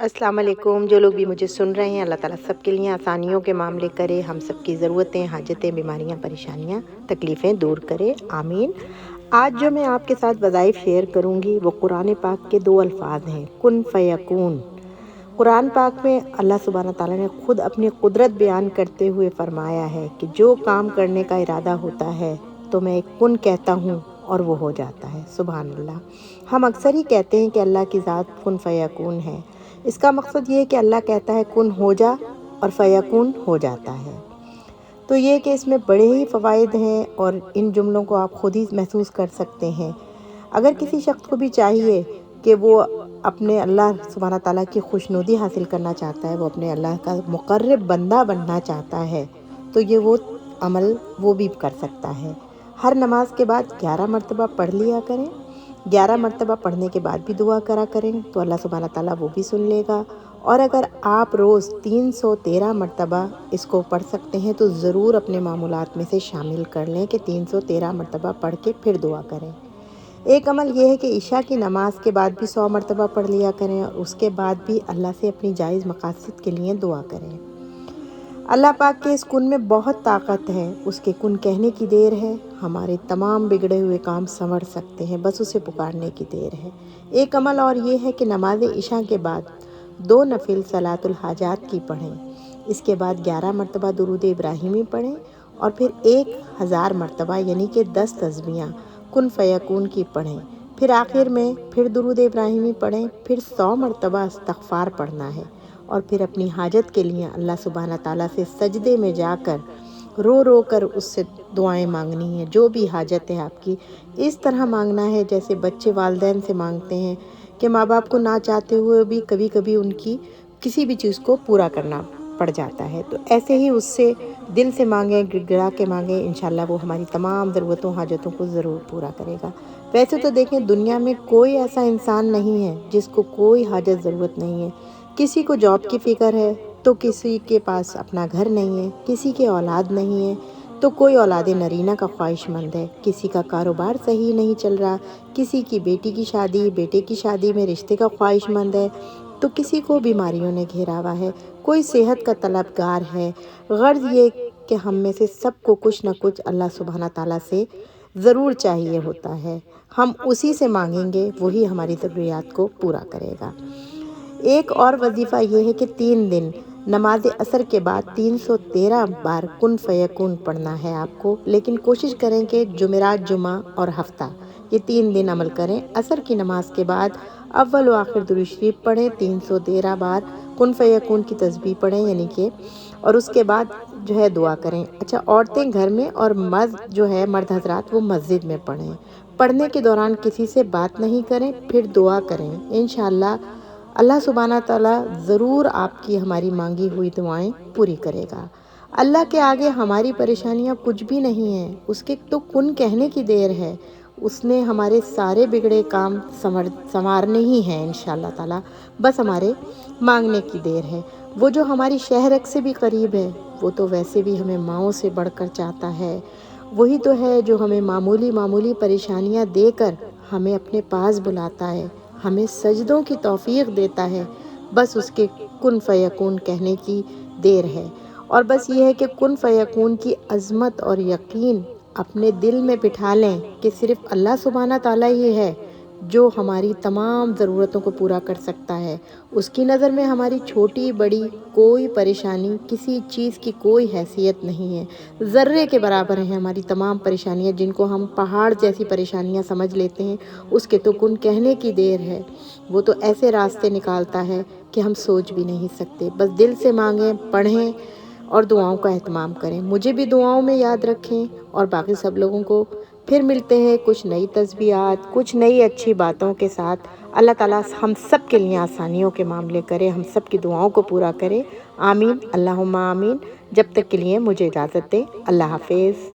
अस्सलाम वालेकुम। जो लोग भी मुझे सुन रहे हैं, अल्लाह ताला सब के लिए आसानियों के मामले करे, हम सब की ज़रूरतें, हाजतें, बीमारियां, परेशानियां, तकलीफ़ें दूर करे, आमीन। आज जो मैं आपके साथ वज़ाइफ शेयर करूंगी वो कुरान पाक के 2 अल्फाज हैं, कुन फ़यकून। कुरान पाक में अल्लाह सुब्हाना ताला ने खुद अपनी कुदरत बयान करते हुए फरमाया है कि जो काम करने का इरादा होता है तो मैं एक कुन कहता हूँ और वो हो जाता है। सुभान अल्लाह। हम अक्सर ही कहते हैं कि अल्लाह की ज़ात कुन फ़यकून है। इसका मकसद ये है कि अल्लाह कहता है कुन हो जा और फ़यकून हो जाता है। तो ये कि इसमें बड़े ही फ़वाइद हैं और इन जुमलों को आप खुद ही महसूस कर सकते हैं। अगर किसी शख्स को भी चाहिए कि वो अपने अल्लाह सुब्हाना ताला की खुशनुदी हासिल करना चाहता है, वो अपने अल्लाह का मुक़र्रब बंदा बनना चाहता है, तो ये वो अमल वो भी कर सकता है। हर नमाज के बाद 11 मरतबा पढ़ लिया करें। 11 मरतबा पढ़ने के बाद भी दुआ करा करें तो अल्लाह सुब्हाना ताला वो भी सुन लेगा। और अगर आप रोज़ 313 मरतबा इसको पढ़ सकते हैं तो ज़रूर अपने मामूलात में से शामिल कर लें कि 313 मरतबा पढ़ के फिर दुआ करें। एक अमल ये है कि इशा की नमाज के बाद भी 100 मरतबा पढ़ लिया करें और उसके बाद भी अल्लाह से अपनी जायज़ मकासद के लिए दुआ करें। अल्लाह पाक के इस कुन में बहुत ताकत है, उसके कुन कहने की देर है। हमारे तमाम बिगड़े हुए काम संवर सकते हैं, बस उसे पुकारने की देर है। एक अमल और ये है कि नमाज इशा के बाद 2 नफिल सलातुल हाजात की पढ़ें। इसके बाद 11 मरतबा दुरूद इब्राहिमी पढ़ें और फिर 1000 मरतबा यानी कि 10 तस्बीहां कुन फ़यकून की पढ़ें। फिर आखिर में फिर दुरूद इब्राहिमी पढ़ें, फिर 100 मरतबा इस्तग़फ़ार पढ़ना है और फिर अपनी हाजत के लिए अल्लाह सुब्हाना ताला से सजदे में जाकर रो रो कर उससे दुआएं मांगनी है। जो भी हाजत है आपकी, इस तरह मांगना है जैसे बच्चे वालिदैन से मांगते हैं कि माँ बाप को ना चाहते हुए भी कभी कभी उनकी किसी भी चीज़ को पूरा करना पड़ जाता है। तो ऐसे ही उससे दिल से मांगें, गिड़गिड़ा के मांगें, इंशाल्लाह वो हमारी तमाम ज़रूरतों, हाजतों को ज़रूर पूरा करेगा। वैसे तो देखें, दुनिया में कोई ऐसा इंसान नहीं है जिसको कोई हाजत ज़रूरत नहीं है। किसी को जॉब की फ़िक्र है तो किसी के पास अपना घर नहीं है, किसी के औलाद नहीं है तो कोई औलाद नरीना का ख्वाहिशमंद है, किसी का कारोबार सही नहीं चल रहा, किसी की बेटी की शादी, बेटे की शादी में रिश्ते का ख्वाहिशमंद है, तो किसी को बीमारियों ने घेरा हुआ है, कोई सेहत का तलबगार है। गर्ज ये कि हम में से सबको कुछ न कुछ अल्लाह सुब्हाना ताला से ज़रूर चाहिए होता है। हम उसी से मांगेंगे, वही हमारी ज़रूरियात को पूरा करेगा। एक और वजीफ़ा ये है कि 3 दिन नमाज असर के बाद 313 बार कुन फ़यकून पढ़ना है आपको, लेकिन कोशिश करें कि जुमेरात, जुमा और हफ्ता ये 3 दिन अमल करें। असर की नमाज के बाद अव्वल व आखिर दुरूद शरीफ पढ़ें, 313 बार कुन फ़यकून की तस्बीह पढ़ें यानी कि, और उसके बाद जो है दुआ करें। अच्छा, औरतें घर में और मर्द जो है मर्द हजरात वो मस्जिद में पढ़ें। पढ़ने के दौरान किसी से बात नहीं करें, फिर दुआ करें। इंशाअल्लाह अल्लाह सुब्हाना ताला ज़रूर आपकी हमारी मांगी हुई दुआएं पूरी करेगा। अल्लाह के आगे हमारी परेशानियां कुछ भी नहीं हैं, उसके तो कुन कहने की देर है। उसने हमारे सारे बिगड़े काम संवारने ही हैं इंशाअल्लाह ताला, बस हमारे मांगने की देर है। वो जो हमारी शहरक से भी करीब है, वो तो वैसे भी हमें माँओं से बढ़कर चाहता है। वही तो है जो हमें मामूली मामूली परेशानियां देकर हमें अपने पास बुलाता है, हमें सजदों की तौफीक देता है। बस उसके कुन फ़यकून कहने की देर है। और बस ये है कि कुन फ़यकून की अज़मत और यकीन अपने दिल में बिठा लें कि सिर्फ़ अल्लाह सुब्हाना ताला ही है जो हमारी तमाम ज़रूरतों को पूरा कर सकता है। उसकी नज़र में हमारी छोटी बड़ी कोई परेशानी, किसी चीज़ की कोई हैसियत नहीं है। ज़र्रे के बराबर हैं हमारी तमाम परेशानियाँ, जिनको हम पहाड़ जैसी परेशानियाँ समझ लेते हैं, उसके तो कुन कहने की देर है। वो तो ऐसे रास्ते निकालता है कि हम सोच भी नहीं सकते। बस दिल से मांगें, पढ़ें और दुआओं का एहतमाम करें। मुझे भी दुआओं में याद रखें और बाकी सब लोगों को। फिर मिलते हैं कुछ नई तस्बीहात, कुछ नई अच्छी बातों के साथ। अल्लाह ताला हम सब के लिए आसानियों के मामले करे, हम सब की दुआओं को पूरा करे, आमीन अल्लाहुम्मा आमीन। जब तक के लिए मुझे इजाज़त दें। अल्लाह हाफ़िज़।